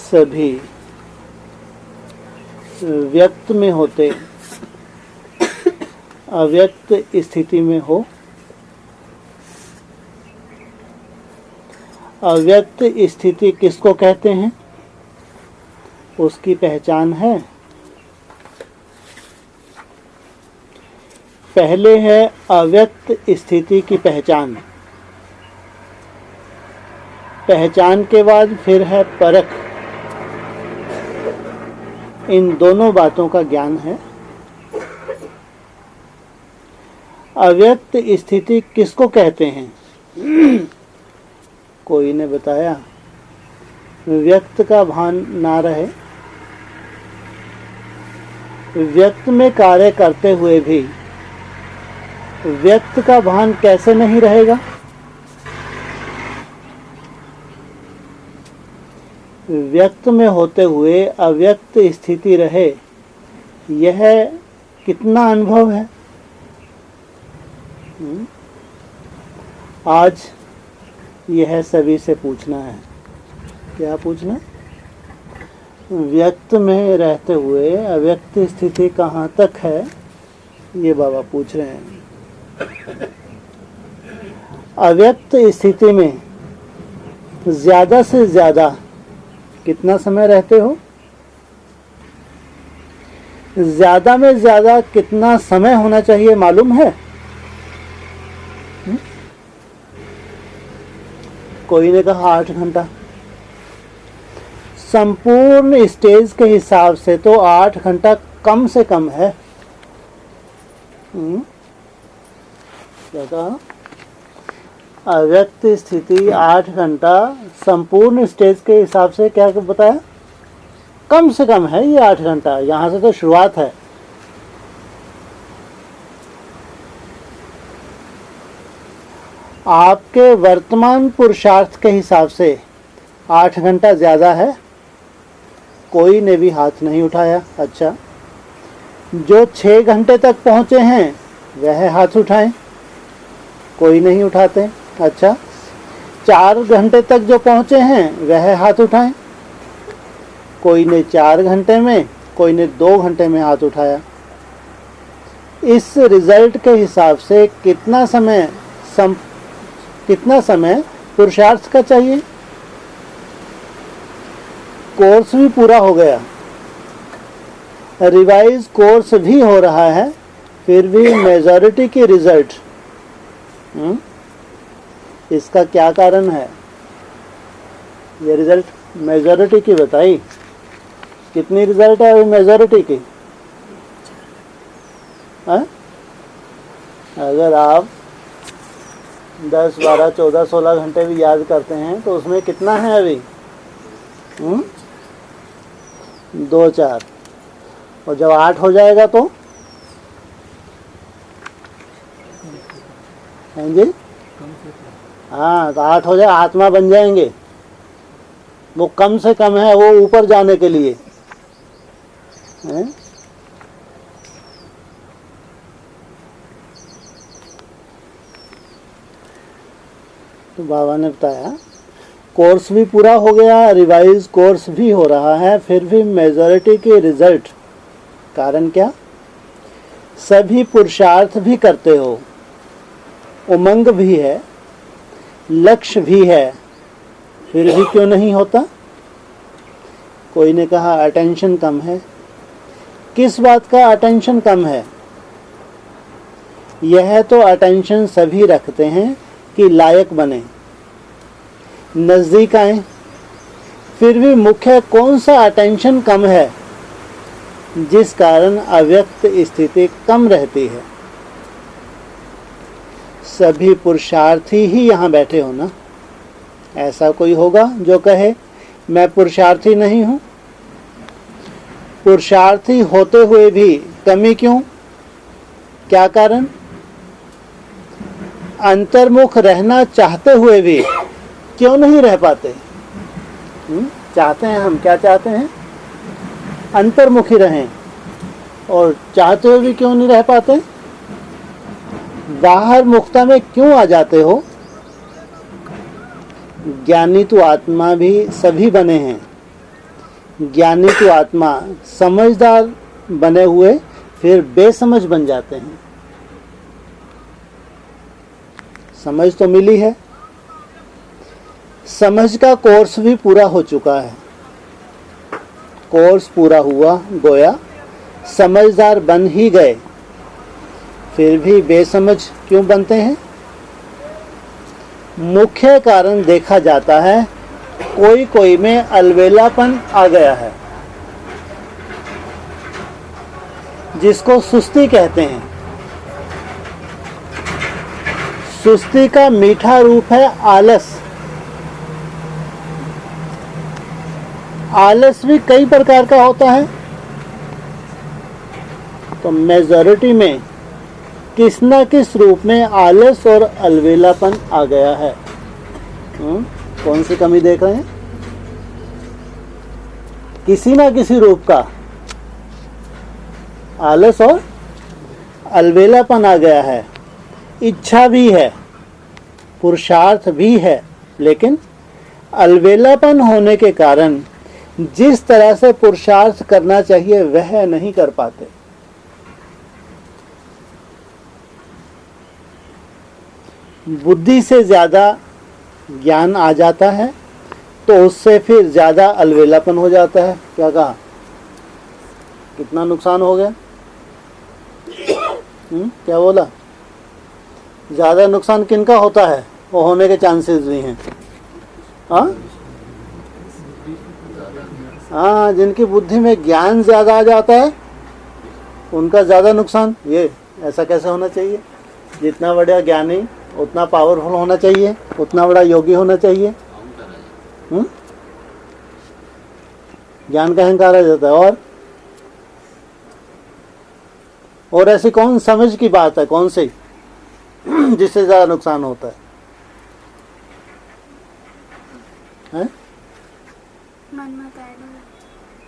सभी व्यक्त में होते अव्यक्त स्थिति में हो। अव्यक्त स्थिति किसको कहते हैं, उसकी पहचान है। पहले है अव्यक्त स्थिति की पहचान, पहचान के बाद फिर है परख। इन दोनों बातों का ज्ञान है। अव्यक्त स्थिति किसको कहते हैं? कोई ने बताया, व्यक्त का भान ना रहे, व्यक्त में कार्य करते हुए भी व्यक्त का भान कैसे नहीं रहेगा? व्यक्त में होते हुए अव्यक्त स्थिति रहे, यह कितना अनुभव है। आज यह सभी से पूछना है। क्या पूछना? व्यक्त में रहते हुए अव्यक्त स्थिति कहाँ तक है, ये बाबा पूछ रहे हैं। अव्यक्त स्थिति में ज्यादा से ज्यादा कितना समय रहते हो? ज्यादा में ज्यादा कितना समय होना चाहिए मालूम है? कोई ने कहा 8 घंटा। संपूर्ण स्टेज के हिसाब से तो 8 घंटा कम से कम है। क्या कहा? अव्यक्त स्थिति 8 घंटा संपूर्ण स्टेज के हिसाब से क्या बताया? कम से कम है ये 8 घंटा। यहां से तो शुरुआत है। आपके वर्तमान पुरुषार्थ के हिसाब से 8 घंटा ज्यादा है। कोई ने भी हाथ नहीं उठाया। अच्छा, जो 6 घंटे तक पहुंचे हैं वह हाथ उठाएं। कोई नहीं उठाते। अच्छा, 4 घंटे तक जो पहुंचे हैं वह हाथ उठाएं। कोई ने 4 घंटे में, कोई ने 2 घंटे में हाथ उठाया। इस रिजल्ट के हिसाब से कितना समय पुरुषार्थ का चाहिए? कोर्स भी पूरा हो गया, रिवाइज कोर्स भी हो रहा है, फिर भी मेजॉरिटी की रिजल्ट, इसका क्या कारण है? ये रिजल्ट मेजॉरिटी की बताई। कितनी रिजल्ट है अभी मेजॉरिटी की? अगर आप 10, 12, 14, 16 घंटे भी याद करते हैं तो उसमें कितना है अभी? 2, 4। और जब 8 हो जाएगा तो हैं जी? हाँ, तो 8 हो जाए, आत्मा बन जाएंगे। वो कम से कम है, वो ऊपर जाने के लिए है? तो बाबा ने बताया कोर्स भी पूरा हो गया, रिवाइज कोर्स भी हो रहा है, फिर भी मेजॉरिटी की रिजल्ट। कारण क्या? सभी पुरुषार्थ भी करते हो, उमंग भी है, लक्ष्य भी है, फिर भी क्यों नहीं होता? कोई ने कहा अटेंशन कम है। किस बात का अटेंशन कम है? यह तो अटेंशन सभी रखते हैं कि लायक बने, नजदीक आए, फिर भी मुख्य कौन सा अटेंशन कम है जिस कारण अव्यक्त स्थिति कम रहती है? सभी पुरुषार्थी ही यहाँ बैठे हो ना। ऐसा कोई होगा जो कहे मैं पुरुषार्थी नहीं हूँ? पुरुषार्थी होते हुए भी कमी क्यों? क्या कारण? अंतर्मुख रहना चाहते हुए भी क्यों नहीं रह पाते? चाहते हैं हम, क्या चाहते हैं? अंतर्मुखी रहें, और चाहते हुए भी क्यों नहीं रह पाते? बाहर मुक्ता में क्यों आ जाते हो? ज्ञानी तो आत्मा भी सभी बने हैं, ज्ञानी की आत्मा समझदार बने हुए फिर बेसमझ बन जाते हैं। समझ तो मिली है, समझ का कोर्स भी पूरा हो चुका है। कोर्स पूरा हुआ, गोया समझदार बन ही गए, फिर भी बेसमझ क्यों बनते हैं? मुख्य कारण देखा जाता है कोई कोई में अलवेलापन आ गया है, जिसको सुस्ती कहते हैं। सुस्ती का मीठा रूप है आलस। आलस भी कई प्रकार का होता है, तो मेजॉरिटी में किस न किस रूप में आलस और अलवेलापन आ गया है। कौन सी कमी देख रहे हैं? किसी ना किसी रूप का आलस और अलवेलापन आ गया है। इच्छा भी है, पुरुषार्थ भी है, लेकिन अलवेलापन होने के कारण जिस तरह से पुरुषार्थ करना चाहिए वह नहीं कर पाते। बुद्धि से ज़्यादा ज्ञान आ जाता है तो उससे फिर ज़्यादा अलवेलापन हो जाता है। क्या कहा? कितना नुकसान हो गया? क्या बोला? ज़्यादा नुकसान किनका होता है? वो होने के चांसेस भी हैं। हाँ, जिनकी बुद्धि में ज्ञान ज़्यादा आ जाता है उनका ज़्यादा नुकसान। ये ऐसा कैसे होना चाहिए? जितना बड़ा ज्ञानी उतना पावरफुल होना चाहिए, उतना बड़ा योगी होना चाहिए। ज्ञान का अहंकार आ जाता है। और ऐसी कौन समझ की बात है, कौन सी जिससे ज़्यादा नुकसान होता है?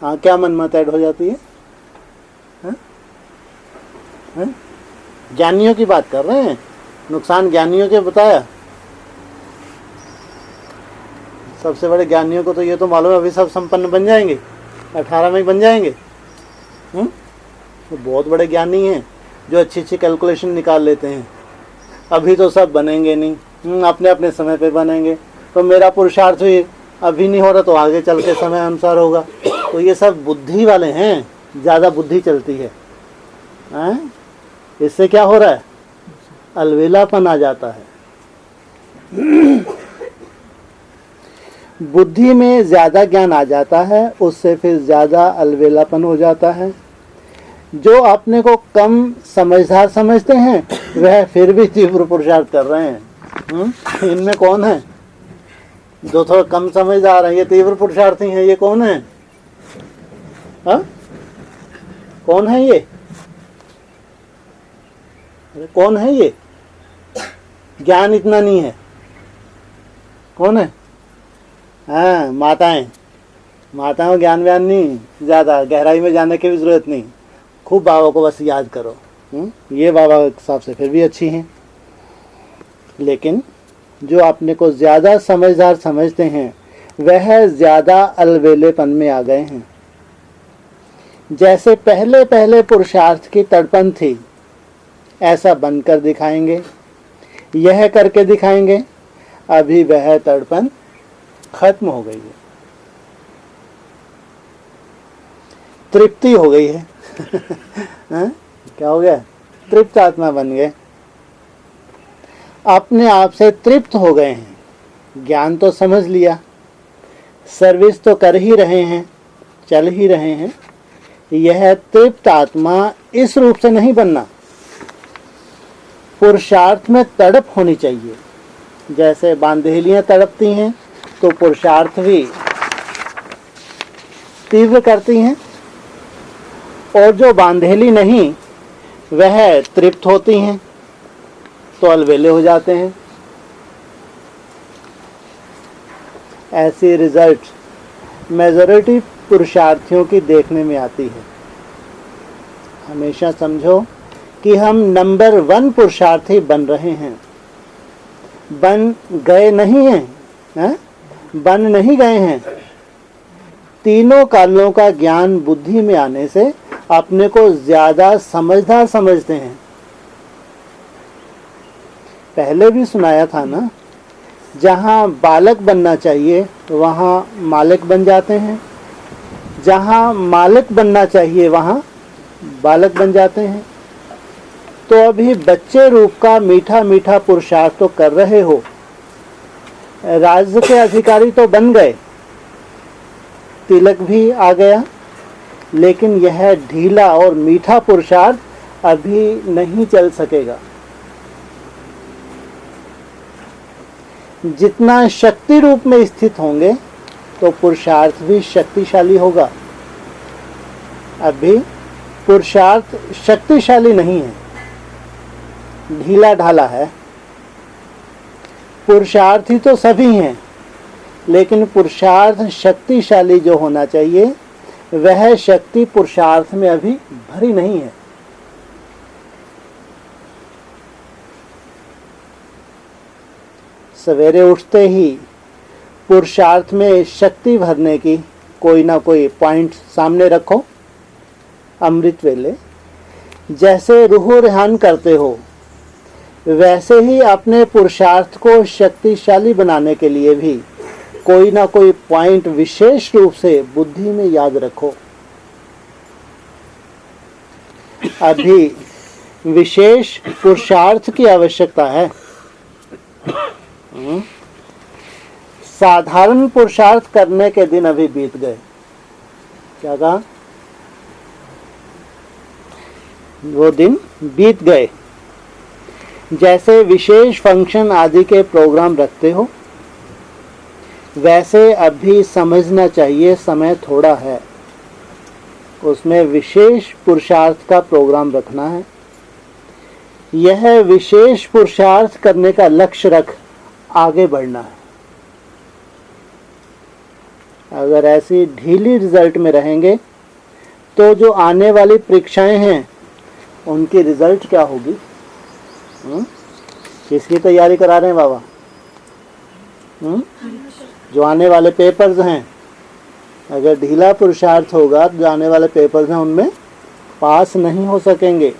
हाँ, क्या मन मत ऐड हो जाती है? ज्ञानियों की बात कर रहे हैं, नुकसान ज्ञानियों के बताया। सबसे बड़े ज्ञानियों को तो ये तो मालूम है अभी सब संपन्न बन जाएंगे, 18 में ही बन जाएंगे। तो बहुत बड़े ज्ञानी हैं जो अच्छी अच्छी कैलकुलेशन निकाल लेते हैं। अभी तो सब बनेंगे नहीं, अपने अपने समय पे बनेंगे। तो मेरा पुरुषार्थ भी अभी नहीं हो रहा तो आगे चल के समय अनुसार होगा। तो ये सब बुद्धि वाले हैं, ज़्यादा बुद्धि चलती है। इससे क्या हो रहा है? अलवेलापन आ जाता है। बुद्धि में ज़्यादा ज्ञान आ जाता है, उससे फिर ज़्यादा अलवेलापन हो जाता है। जो अपने को कम समझदार समझते हैं वह फिर भी तीव्र पुरुषार्थ कर रहे हैं। इनमें कौन है जो थोड़ा कम समझदार है? ये तीव्र पुरुषार्थी हैं। ये कौन है? कौन है ये? कौन है ये? ज्ञान इतना नहीं है। कौन है? हाँ, माताएं। माताओं ज्ञान व्यान नहीं, ज़्यादा गहराई में जाने की भी ज़रूरत नहीं। खूब बाबा को बस याद करो। ये बाबा के हिसाब से फिर भी अच्छी हैं, लेकिन जो अपने को ज़्यादा समझदार समझते हैं वह ज़्यादा अलवेलेपन में आ गए हैं। जैसे पहले पहले पुरुषार्थ की तड़पन थी, ऐसा बनकर दिखाएंगे, यह करके दिखाएंगे। अभी वह तड़पन खत्म हो गई है, तृप्ति हो गई है। क्या हो गया? तृप्त आत्मा बन गए, अपने आप से तृप्त हो गए हैं। ज्ञान तो समझ लिया, सर्विस तो कर ही रहे हैं, चल ही रहे हैं। यह तृप्त आत्मा इस रूप से नहीं बनना। पुरुषार्थ में तड़प होनी चाहिए। जैसे बांधेलियां तड़पती हैं तो पुरुषार्थ भी तीव्र करती हैं, और जो बांधेली नहीं वह तृप्त होती हैं तो अलवेले हो जाते हैं। ऐसी रिजल्ट मेजॉरिटी पुरुषार्थियों की देखने में आती है। हमेशा समझो कि हम नंबर 1 पुरुषार्थी बन रहे हैं, बन गए नहीं हैं, बन नहीं गए हैं। तीनों कालों का ज्ञान बुद्धि में आने से अपने को ज्यादा समझदार समझते हैं। पहले भी सुनाया था ना, जहाँ बालक बनना चाहिए वहाँ मालिक बन जाते हैं, जहाँ मालिक बनना चाहिए वहाँ बालक बन जाते हैं। तो अभी बच्चे रूप का मीठा मीठा पुरुषार्थ तो कर रहे हो, राज्य के अधिकारी तो बन गए, तिलक भी आ गया, लेकिन यह ढीला और मीठा पुरुषार्थ अभी नहीं चल सकेगा। जितना शक्ति रूप में स्थित होंगे तो पुरुषार्थ भी शक्तिशाली होगा। अभी पुरुषार्थ शक्तिशाली नहीं है, ढीला ढाला है। पुरुषार्थी तो सभी हैं, लेकिन पुरुषार्थ शक्तिशाली जो होना चाहिए वह शक्ति पुरुषार्थ में अभी भरी नहीं है। सवेरे उठते ही पुरुषार्थ में शक्ति भरने की कोई ना कोई पॉइंट सामने रखो। अमृत वेले जैसे रूह रेहान करते हो, वैसे ही अपने पुरुषार्थ को शक्तिशाली बनाने के लिए भी कोई ना कोई पॉइंट विशेष रूप से बुद्धि में याद रखो। अभी विशेष पुरुषार्थ की आवश्यकता है। साधारण पुरुषार्थ करने के दिन अभी बीत गए। क्या कहा? वो दिन बीत गए। जैसे विशेष फंक्शन आदि के प्रोग्राम रखते हो, वैसे अभी समझना चाहिए समय थोड़ा है, उसमें विशेष पुरुषार्थ का प्रोग्राम रखना है। यह विशेष पुरुषार्थ करने का लक्ष्य रख आगे बढ़ना है। अगर ऐसी ढीली रिजल्ट में रहेंगे तो जो आने वाली परीक्षाएं हैं उनकी रिजल्ट क्या होगी? किसकी तैयारी करा रहे हैं बाबा? जो आने वाले पेपर्स हैं, अगर ढीला पुरुषार्थ होगा तो जो आने वाले पेपर्स हैं उनमें पास नहीं हो सकेंगे।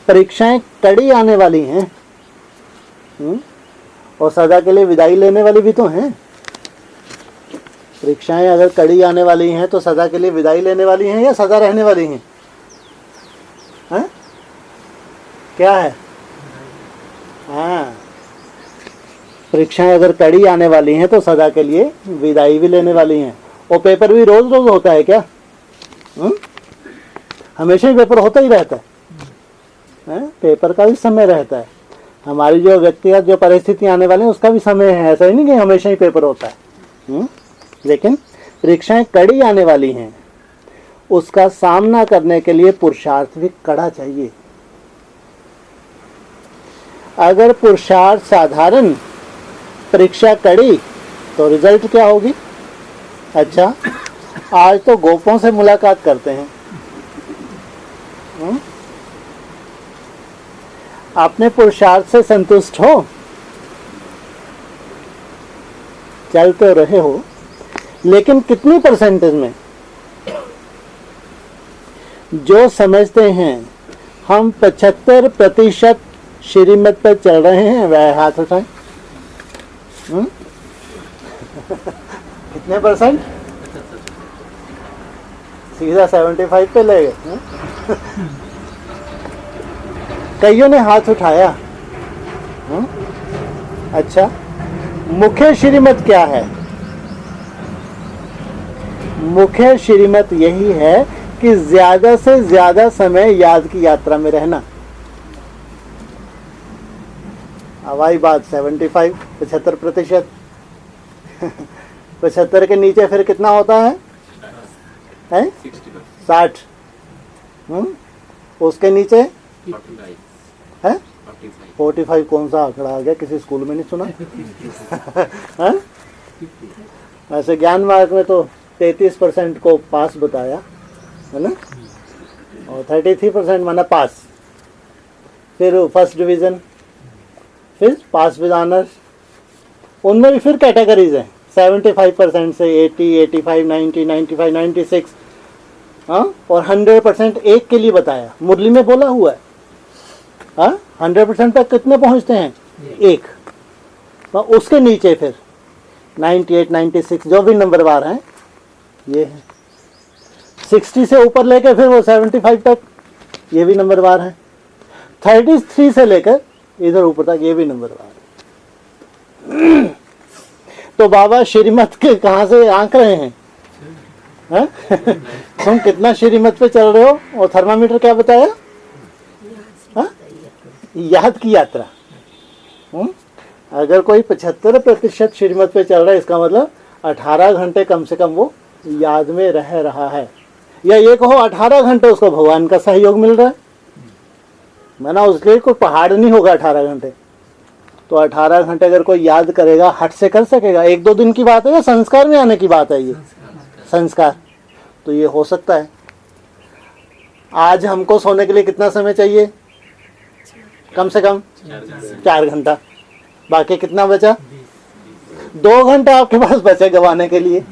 परीक्षाएं कड़ी आने वाली हैं, और सदा के लिए विदाई लेने वाली भी तो हैं। परीक्षाएं अगर कड़ी आने वाली हैं तो सदा के लिए विदाई लेने वाली हैं या सदा रहने वाली हैं? हैं? क्या है? हाँ, परीक्षाएं अगर कड़ी आने वाली हैं तो सदा के लिए विदाई भी लेने वाली हैं। और पेपर भी रोज रोज होता है क्या? हमेशा ही पेपर होता ही रहता है। पेपर का भी समय रहता है। हमारी जो व्यक्तिगत जो परिस्थिति आने वाली है उसका भी समय है। ऐसा ही नहीं कि हमेशा ही पेपर होता है। लेकिन परीक्षाएं कड़ी आने वाली हैं, उसका सामना करने के लिए पुरुषार्थ भी कड़ा चाहिए। अगर पुरुषार्थ साधारण, परीक्षा कड़ी, तो रिजल्ट क्या होगी? अच्छा, आज तो गोपों से मुलाकात करते हैं। अपने पुरुषार्थ से संतुष्ट हो, चल तो रहे हो, लेकिन कितनी परसेंटेज में? जो समझते हैं हम 75% श्रीमत पर चल रहे हैं वह हाथ उठाएं। कितने परसेंट? सीधा 75 पे ले गए। कईयों ने हाथ उठाया। अच्छा, मुख्य श्रीमत क्या है? मुख्य श्रीमत यही है कि ज्यादा से ज्यादा समय याद की यात्रा में रहना। हवाई बात 75, 75%। 75 के नीचे फिर कितना होता है? 60। उसके नीचे है 45। कौन सा आंकड़ा आ गया? किसी स्कूल में नहीं सुना? वैसे ज्ञान मार्ग में तो 33% को पास बताया है ना, और 33% माना पास। फिर फर्स्ट डिवीजन, फिर पास विद ऑनर्स। उनमें भी फिर कैटेगरीज हैं। 75% से 80, 85, 90, 95, 96, हाँ, और 100% एक के लिए बताया, मुरली में बोला हुआ है। हाँ, 100% तक कितने पहुंचते हैं? एक। तो उसके नीचे फिर 98, 96 जो भी नंबरवार हैं ये है। 60 से ऊपर लेकर फिर वो 75 तक ये भी नंबरवार हैं। 33 से लेकर इधर ऊपर तक ये भी नंबरवार है। तो बाबा श्रीमत के कहाँ से आंक रहे हैं? हाँ? तुम कितना श्रीमत पे चल रहे हो? और थर्मामीटर क्या बताया? हाँ? याद की यात्रा। अगर कोई 75% श्रीमत पे चल रहा है, इसका मतलब 18 घंटे कम से कम वो याद में रह रहा है। या ये कहो 18 घंटे उसको भगवान का सहयोग मिल रहा है, माना उसके लिए कोई पहाड़ नहीं होगा 18 घंटे। तो 18 घंटे अगर कोई याद करेगा, हट से कर सकेगा। 1-2 दिन की बात है या संस्कार में आने की बात है? ये संस्कार। तो ये हो सकता है। आज हमको सोने के लिए कितना समय चाहिए? कम से कम 4 घंटा। बाकी कितना बचा? 2 घंटा आपके पास बचे गवाने के लिए।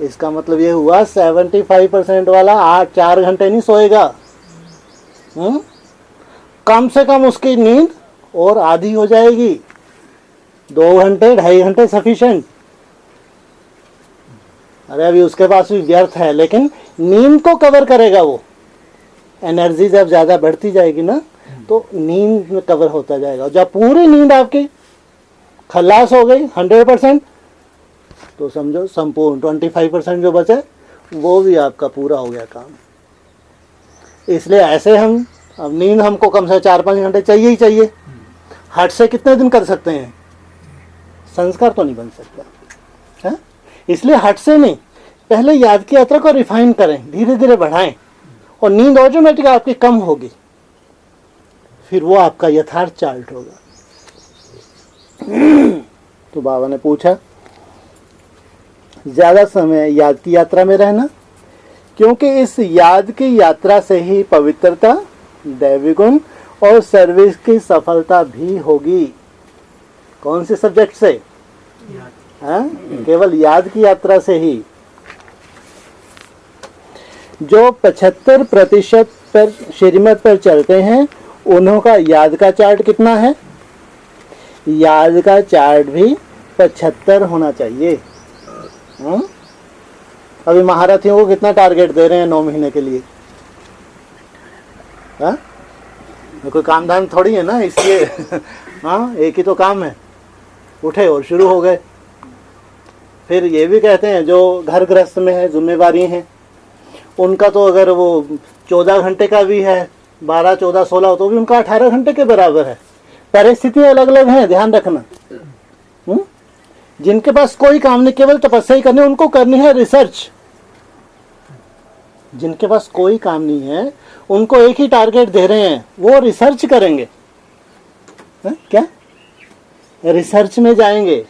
इसका मतलब ये हुआ 75% वाला 4 घंटे नहीं सोएगा। कम से कम उसकी नींद और आधी हो जाएगी। 2 घंटे 2.5 घंटे सफिशिएंट। अरे अभी उसके पास भी व्यर्थ है, लेकिन नींद को कवर करेगा वो। एनर्जी जब ज्यादा बढ़ती जाएगी ना, तो नींद में कवर होता जाएगा। जब पूरी नींद आपकी खलास हो गई 100%, तो समझो संपूर्ण 25% जो बचे वो भी आपका पूरा हो गया काम। इसलिए ऐसे हम, अब नींद हमको कम से 4-5 घंटे चाहिए ही चाहिए। हट से कितने दिन कर सकते हैं? संस्कार तो नहीं बन सकता है। इसलिए हट से नहीं, पहले याद की यात्रा को रिफाइन करें, धीरे धीरे बढ़ाएं, और नींद ऑटोमेटिक आपकी कम होगी। फिर वो आपका यथार्थ चार्ट होगा। तो बाबा ने पूछा ज्यादा समय याद की यात्रा में रहना, क्योंकि इस याद की यात्रा से ही पवित्रता, दैवी गुण और सर्विस की सफलता भी होगी। कौन से सब्जेक्ट से? हाँ? केवल याद की यात्रा से ही। जो 75% पर श्रीमत पर चलते हैं, उन्हों का याद का चार्ट कितना है? याद का चार्ट भी 75 होना चाहिए। अभी महारथियों को कितना टारगेट दे रहे हैं 9 महीने के लिए? हाँ? कोई काम धाम थोड़ी है ना, इसलिए हाँ, एक ही तो काम है, उठे और शुरू हो गए। फिर ये भी कहते हैं जो घर गृहस्थ में है, जिम्मेवारी हैं, उनका तो अगर वो 14 घंटे का भी है, 12, 14, 16 तो भी उनका 18 घंटे के बराबर है। परिस्थितियां अलग अलग हैं, ध्यान रखना। जिनके पास कोई काम नहीं, केवल तपस्या ही करनी, उनको करनी है रिसर्च। जिनके पास कोई काम नहीं है, उनको एक ही टारगेट दे रहे हैं, वो रिसर्च करेंगे। क्या? रिसर्च में जाएंगे।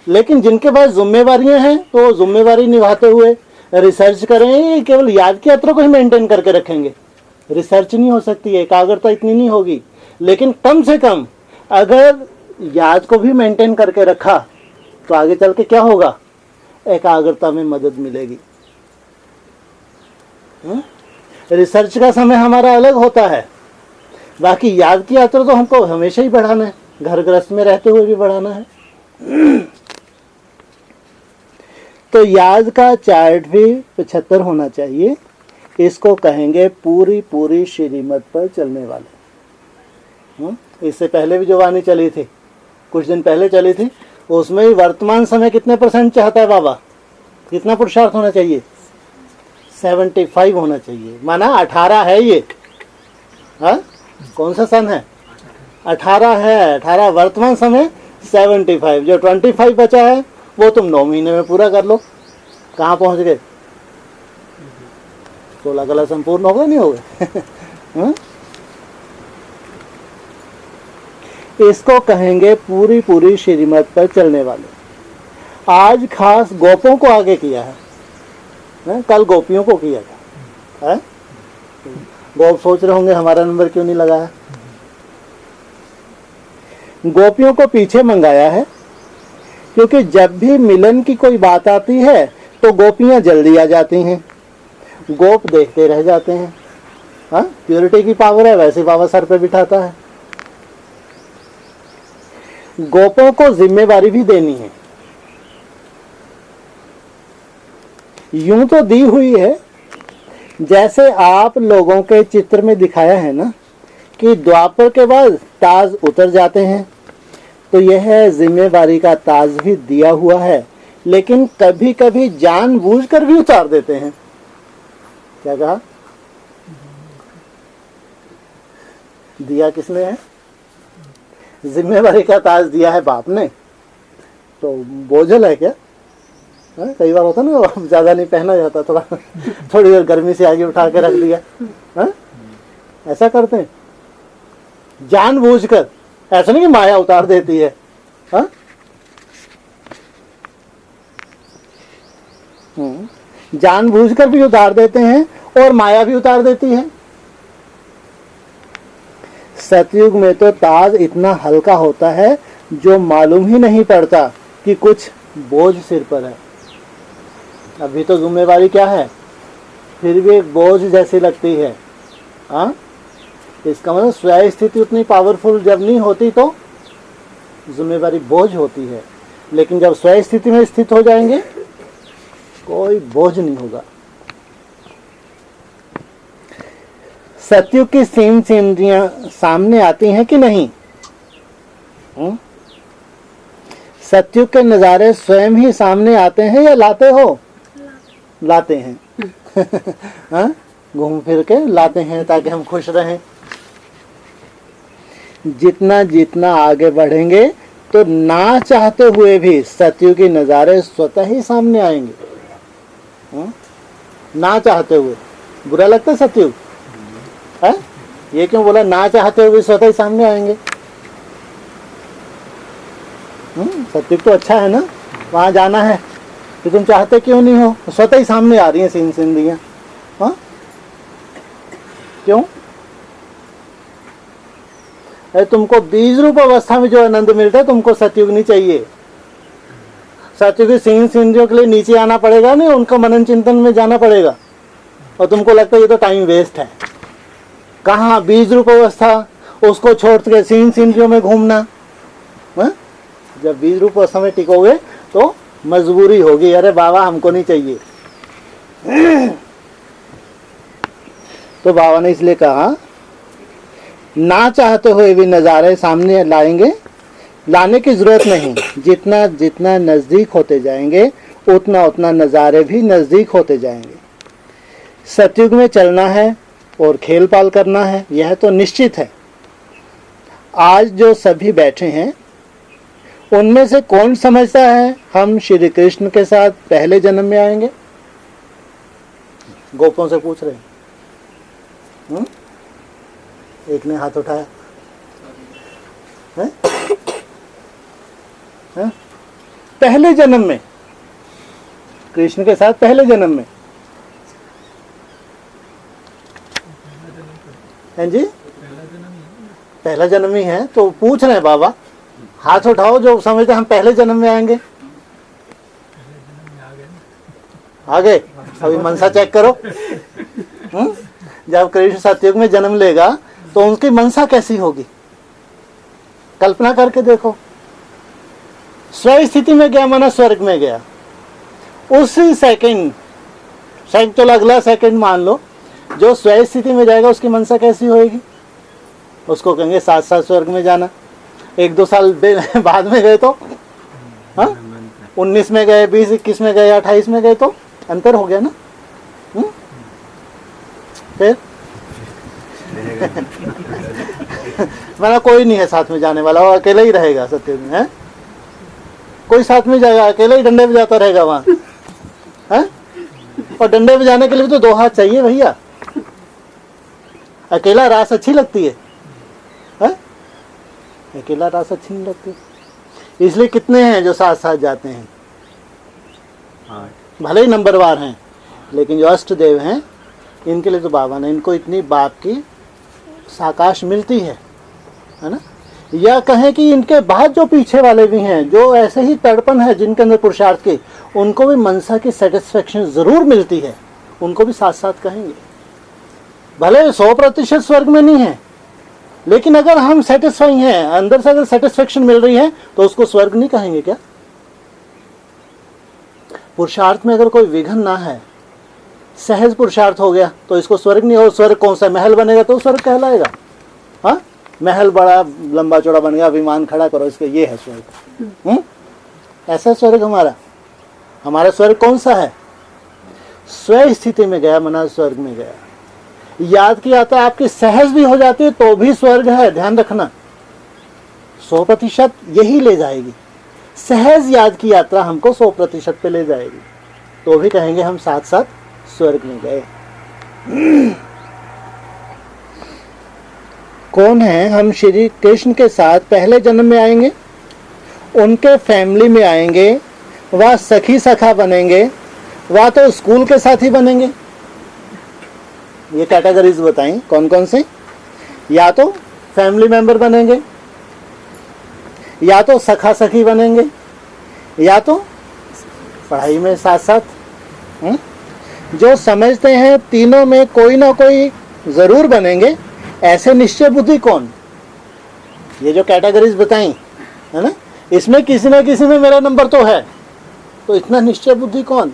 लेकिन जिनके पास जिम्मेवारियां हैं, तो जिम्मेवारी निभाते हुए रिसर्च करेंगे। केवल याद की यात्रा को ही मेंटेन करके रखेंगे, रिसर्च नहीं हो सकती है, एकाग्रता इतनी नहीं होगी। लेकिन कम से कम अगर याद को भी मेंटेन करके रखा, तो आगे चल के क्या होगा? एकाग्रता में मदद मिलेगी। रिसर्च का समय हमारा अलग होता है, बाकी याद की यात्रा तो हमको हमेशा ही बढ़ाना है, घर गृहस्थ में रहते हुए भी बढ़ाना है। तो याद का चार्ट भी 75 होना चाहिए। इसको कहेंगे पूरी पूरी श्रीमत पर चलने वाले। इससे पहले भी जो वाणी चली थी, कुछ दिन पहले चली थी, उसमें ही वर्तमान समय कितने % चाहता है बाबा? कितना पुरुषार्थ होना चाहिए? 75 होना चाहिए। माना 18 है ये। हाँ, कौन सा सन है? 18 है। 18 वर्तमान समय, 75 जो 25 बचा है वो तुम 9 महीने में पूरा कर लो। कहाँ पहुंच गए? 16 कला संपूर्ण हो गए, नहीं हो गए? इसको कहेंगे पूरी पूरी श्रीमत पर चलने वाले। आज खास गोपों को आगे किया है, कल गोपियों को किया था। गोप सोच रहे होंगे हमारा नंबर क्यों नहीं लगा है। गोपियों को पीछे मंगाया है क्योंकि जब भी मिलन की कोई बात आती है तो गोपियां जल्दी आ जाती हैं, गोप देखते रह जाते हैं। हाँ, प्योरिटी की पावर है, वैसे बाबा सर पे बिठाता है। गोपों को जिम्मेवारी भी देनी है। यूं तो दी हुई है, जैसे आप लोगों के चित्र में दिखाया है ना कि द्वापर के बाद ताज उतर जाते हैं, तो यह जिम्मेवारी का ताज भी दिया हुआ है, लेकिन कभी कभी जानबूझकर भी उतार देते हैं। क्या कहा? दिया किसने है? जिम्मेवारी का ताज दिया है बाप ने, तो बोझल है क्या? कई बार होता ना, ज्यादा नहीं पहना जाता, थोड़ा थोड़ी देर गर्मी से आगे उठा के रख दिया। ऐसा करते हैं जानबूझकर, ऐसा नहीं कि माया उतार देती है। जानबूझकर भी उतार देते हैं और माया भी उतार देती है। सतयुग में तो ताज इतना हल्का होता है जो मालूम ही नहीं पड़ता कि कुछ बोझ सिर पर है। अभी तो जिम्मेवारी क्या है, फिर भी एक बोझ जैसी लगती है। हाँ, इसका मतलब स्वयं स्थिति उतनी पावरफुल जब नहीं होती तो जिम्मेवारी बोझ होती है, लेकिन जब स्वयं स्थिति में स्थित हो जाएंगे कोई बोझ नहीं होगा। सतयुग की सीम सीनरियां सामने आती हैं कि नहीं? सतयुग के नजारे स्वयं ही सामने आते हैं या लाते हो? लाते हैं। हाँ, घूम फिर के लाते हैं ताकि हम खुश रहें। जितना जितना आगे बढ़ेंगे तो ना चाहते हुए भी सतयुग के नजारे स्वतः ही सामने आएंगे। ना चाहते हुए बुरा लगता है सतयुग है? ये क्यों बोला? ना चाहते हुए स्वतः ही सामने आएंगे। सतयुग तो अच्छा है ना, वहां जाना है, कि तुम चाहते क्यों नहीं हो? स्वतः ही सामने आ रही हैं सीन सिंधियां। हाँ, क्यों? अरे तुमको बीज रूप अवस्था में जो आनंद मिलता है, तुमको सतयुग नहीं चाहिए। सतयुग की सीन सिंधियों के लिए नीचे आना पड़ेगा, नहीं उनका मनन चिंतन में जाना पड़ेगा, और तुमको लगता है ये तो टाइम वेस्ट है। कहाँ बीज रूप अवस्था, उसको छोड़ के सीन सिंधियों में घूमना। जब बीज रूप अवस्था में टिकोगे तो मजबूरी होगी, अरे बाबा हमको नहीं चाहिए। तो बाबा ने इसलिए कहा ना चाहते हुए भी नज़ारे सामने लाएंगे, लाने की जरूरत नहीं। जितना जितना नजदीक होते जाएंगे उतना उतना नज़ारे भी नजदीक होते जाएंगे। सतयुग में चलना है और खेल पाल करना है, यह तो निश्चित है। आज जो सभी बैठे हैं उनमें से कौन समझता है हम श्री कृष्ण के साथ पहले जन्म में आएंगे? गोपों से पूछ रहे हैं। एक ने हाथ उठाया है? है? पहले जन्म में कृष्ण के साथ पहले जन्म में हैं जी? पहला जन्म ही है तो पूछ रहे हैं बाबा, हाथ उठाओ जो समझते हम पहले जन्म में आएंगे। आ गए? अभी मनसा चेक करो। जब कृष्ण सतयुग में जन्म लेगा तो उनकी मनसा कैसी होगी, कल्पना करके देखो। स्व स्थिति में गया माना स्वर्ग में गया, उसी सेकंड, चलो अगला सेकंड मान लो, जो स्व स्थिति में जाएगा उसकी मनसा कैसी होगी? उसको कहेंगे साथ साथ स्वर्ग में जाना। 1-2 साल बाद में गए तो, हाँ 19 में गए, 20, 21 में गए, 28 में गए तो अंतर हो गया ना। फिर माना कोई नहीं है साथ में जाने वाला, वो अकेला ही रहेगा सत्य में। है कोई साथ में जाएगा, अकेला ही डंडे बजाता रहेगा वहां है? और डंडे बजाने के लिए तो 2 हाथ चाहिए भैया। अकेला रास अच्छी लगती है? अकेला रास अच्छी नहीं लगती, इसलिए कितने हैं जो साथ साथ जाते हैं? भले ही नंबरवार हैं, लेकिन जो अष्टदेव हैं इनके लिए तो बाबा ने इनको इतनी बाप की साकाश मिलती है ना। या कहें कि इनके बाद जो पीछे वाले भी हैं, जो ऐसे ही तड़पन है जिनके अंदर पुरुषार्थ के, उनको भी मनसा की सेटिस्फेक्शन जरूर मिलती है, उनको भी साथ साथ कहेंगे। भले 100% स्वर्ग में नहीं है, लेकिन अगर हम सेटिस्फाई हैं, अंदर से अगर सेटिस्फेक्शन मिल रही है, तो उसको स्वर्ग नहीं कहेंगे क्या? पुरुषार्थ में अगर कोई विघन ना है, सहज पुरुषार्थ हो गया, तो इसको स्वर्ग नहीं हो। स्वर्ग कौन सा? महल बनेगा तो स्वर्ग कहलाएगा। हाँ, महल बड़ा लंबा चौड़ा बन गया, विमान खड़ा करो इसके, ये है स्वर्ग। ऐसा स्वर्ग हमारा स्वर्ग कौन सा है? स्व स्थिति में गया मना स्वर्ग में गया। याद की यात्रा आपकी सहज भी हो जाती है तो भी स्वर्ग है, ध्यान रखना। 100% यही ले जाएगी। सहज याद की यात्रा हमको 100% पे ले जाएगी, तो भी कहेंगे हम साथ साथ स्वर्ग में गए। कौन है? हम श्री कृष्ण के साथ पहले जन्म में आएंगे, उनके फैमिली में आएंगे, वह सखी सखा बनेंगे, वह तो स्कूल के साथ ही बनेंगे। ये कैटेगरीज बताएं कौन कौन से? या तो फैमिली मेंबर बनेंगे, या तो सखा सखी बनेंगे, या तो पढ़ाई में साथ साथ। जो समझते हैं तीनों में कोई ना कोई जरूर बनेंगे, ऐसे निश्चय बुद्धि कौन? ये जो कैटेगरीज बताई है ना, इसमें किसी ना किसी में मेरा नंबर तो है, तो इतना निश्चय बुद्धि कौन?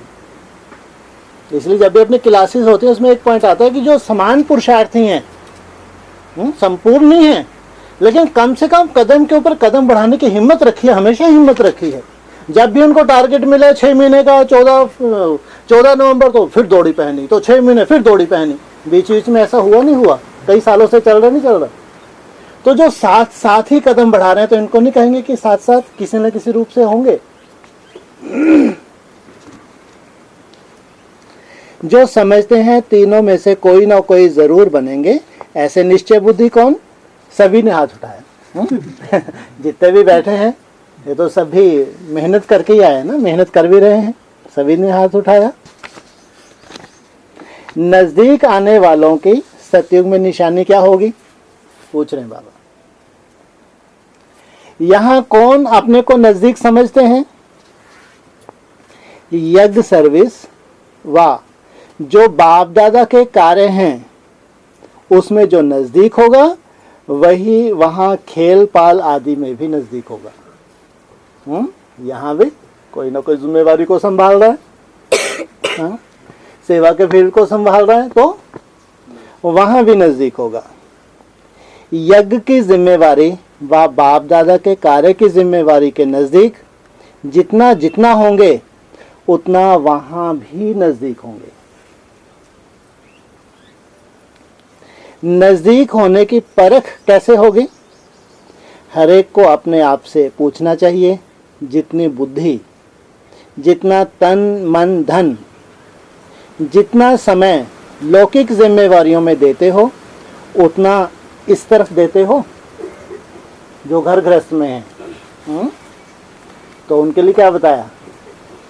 इसलिए जब भी अपनी क्लासेस होती है उसमें एक पॉइंट आता है कि जो समान पुरुषार्थी हैं, संपूर्ण नहीं है, लेकिन कम से कम कदम के ऊपर कदम बढ़ाने की हिम्मत रखी है, हमेशा हिम्मत रखी है। जब भी उनको टारगेट मिले 6 महीने का 14 नवंबर, तो फिर दौड़ी पहनी, तो 6 महीने फिर दौड़ी पहनी। बीच बीच में ऐसा हुआ नहीं हुआ? कई सालों से चल रहा नहीं चल रहा? तो जो साथ साथ ही कदम बढ़ा रहे हैं, तो इनको नहीं कहेंगे कि साथ साथ किसी न किसी रूप से होंगे? जो समझते हैं तीनों में से कोई ना कोई जरूर बनेंगे, ऐसे निश्चय बुद्धि कौन? सभी ने हाथ उठाया। जितने भी बैठे हैं ये तो सभी मेहनत करके ही आए ना, मेहनत कर भी रहे हैं, सभी ने हाथ उठाया। नजदीक आने वालों की सतयुग में निशानी क्या होगी? पूछ रहे हैं बाबा। यहां कौन अपने को नजदीक समझते हैं? यज्ञ सर्विस व जो बाप दादा के कार्य हैं उसमें जो नजदीक होगा, वही वहां खेल पाल आदि में भी नजदीक होगा। यहां भी कोई ना कोई जिम्मेवारी को संभाल रहा है, सेवा के फील्ड को संभाल रहा है, तो वहां भी नजदीक होगा। यज्ञ की जिम्मेवारी व बाप दादा के कार्य की जिम्मेवारी के नजदीक जितना जितना होंगे, उतना वहां भी नजदीक होंगे। नजदीक होने की परख कैसे होगी? हर एक को अपने आप से पूछना चाहिए, जितनी बुद्धि, जितना तन मन धन, जितना समय लौकिक जिम्मेवारियों में देते हो, उतना इस तरफ देते हो जो घर गृहस्थ में है। तो उनके लिए क्या बताया?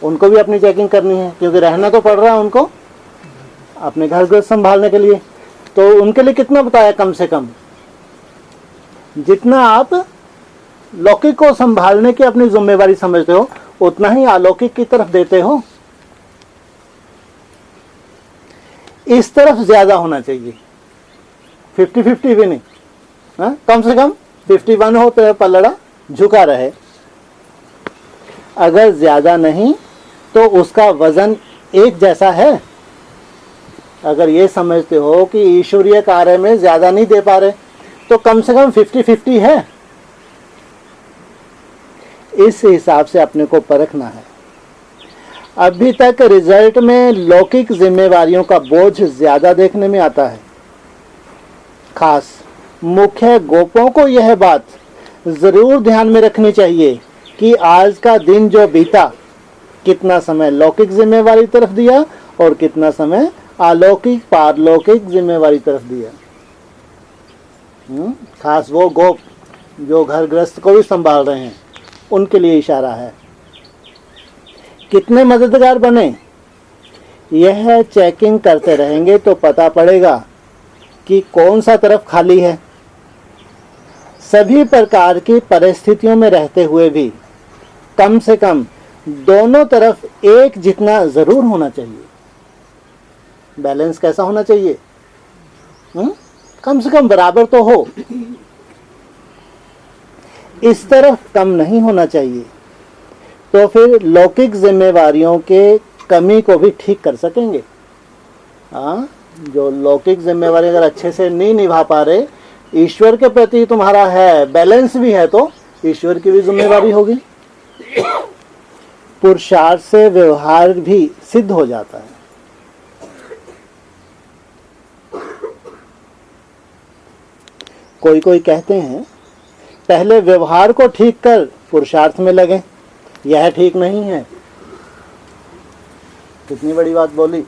उनको भी अपनी चेकिंग करनी है, क्योंकि रहना तो पड़ रहा है उनको अपने घर गृहस्थ संभालने के लिए। तो उनके लिए कितना बताया? कम से कम जितना आप लौकिक को संभालने की अपनी जिम्मेवारी समझते हो, उतना ही अलौकिक की तरफ देते हो। इस तरफ ज्यादा होना चाहिए, 50-50 भी नहीं, कम से कम 51 हो तो पलड़ा झुका रहे। अगर ज्यादा नहीं तो उसका वजन एक जैसा है। अगर ये समझते हो कि ईश्वरीय कार्य में ज्यादा नहीं दे पा रहे, तो कम से कम 50-50 है। इस हिसाब से अपने को परखना है। अभी तक रिजल्ट में लौकिक जिम्मेवारियों का बोझ ज्यादा देखने में आता है। खास मुख्य गोपों को यह बात जरूर ध्यान में रखनी चाहिए कि आज का दिन जो बीता, कितना समय लौकिक जिम्मेवारी तरफ दिया और कितना समय अलौकिक पारलौकिक जिम्मेवारी तरफ दिया। खास वो गोप जो घर गृहस्थ को भी संभाल रहे हैं, उनके लिए इशारा है। कितने मददगार बने, यह चेकिंग करते रहेंगे तो पता पड़ेगा कि कौन सा तरफ खाली है। सभी प्रकार की परिस्थितियों में रहते हुए भी कम से कम दोनों तरफ एक जितना जरूर होना चाहिए। बैलेंस कैसा होना चाहिए? कम से कम बराबर तो हो, इस तरफ कम नहीं होना चाहिए, तो फिर लौकिक जिम्मेवारियों के कमी को भी ठीक कर सकेंगे। हाँ, जो लौकिक जिम्मेवारी अगर अच्छे से नहीं निभा पा रहे, ईश्वर के प्रति तुम्हारा है, बैलेंस भी है, तो ईश्वर की भी जिम्मेवारी होगी। पुरुषार्थ से व्यवहार भी सिद्ध हो जाता है। कोई कोई कहते हैं पहले व्यवहार को ठीक कर पुरुषार्थ में लगे, यह ठीक नहीं है। कितनी बड़ी बात बोली।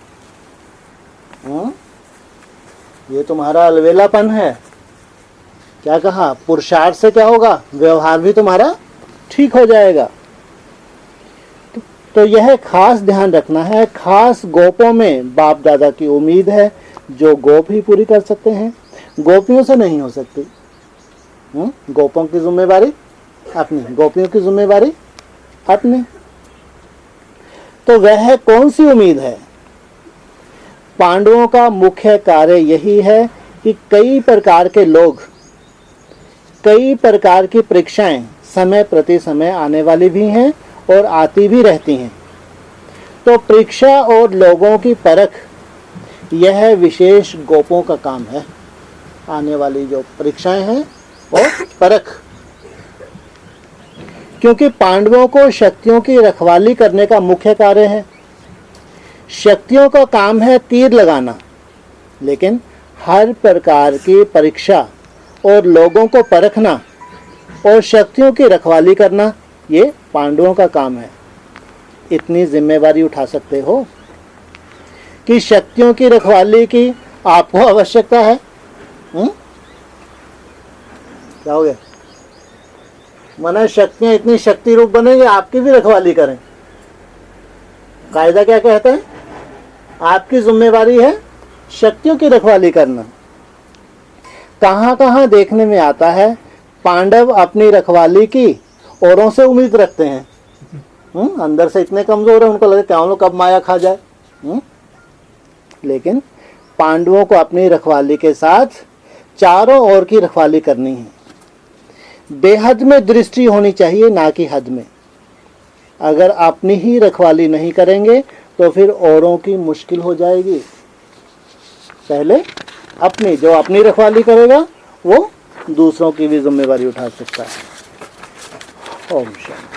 ये तुम्हारा अलवेलापन है। क्या कहा? पुरुषार्थ से क्या होगा? व्यवहार भी तुम्हारा ठीक हो जाएगा। तो यह खास ध्यान रखना है। खास गोपों में बाप दादा की उम्मीद है, जो गोप ही पूरी कर सकते हैं, गोपियों से नहीं हो सकती। गोपों की जिम्मेवारी अपनी, गोपियों की जिम्मेवारी अपनी। तो वह कौन सी उम्मीद है? पांडवों का मुख्य कार्य यही है कि कई प्रकार के लोग, कई प्रकार की परीक्षाएं समय प्रति समय आने वाली भी हैं और आती भी रहती हैं। तो परीक्षा और लोगों की परख, यह विशेष गोपों का काम है। आने वाली जो परीक्षाएं हैं और परख, क्योंकि पांडवों को शक्तियों की रखवाली करने का मुख्य कार्य है। शक्तियों का काम है तीर लगाना, लेकिन हर प्रकार की परीक्षा और लोगों को परखना और शक्तियों की रखवाली करना, ये पांडवों का काम है। इतनी जिम्मेवारी उठा सकते हो कि शक्तियों की रखवाली की आपको आवश्यकता है। क्या हो गया? माना शक्तियां इतनी शक्ति रूप बनेंगे, आपकी भी रखवाली करें। कायदा क्या कहता है? आपकी जिम्मेवारी है शक्तियों की रखवाली करना। कहां कहां देखने में आता है पांडव अपनी रखवाली की औरों से उम्मीद रखते हैं। अंदर से इतने कमजोर है, उनको लगता है कब माया खा जाए। लेकिन पांडवों को अपनी रखवाली के साथ चारों ओर की रखवाली करनी है। बेहद में दृष्टि होनी चाहिए, ना कि हद में। अगर अपनी ही रखवाली नहीं करेंगे तो फिर औरों की मुश्किल हो जाएगी। पहले अपनी, जो अपनी रखवाली करेगा वो दूसरों की भी जिम्मेवारी उठा सकता है। ओम शांति।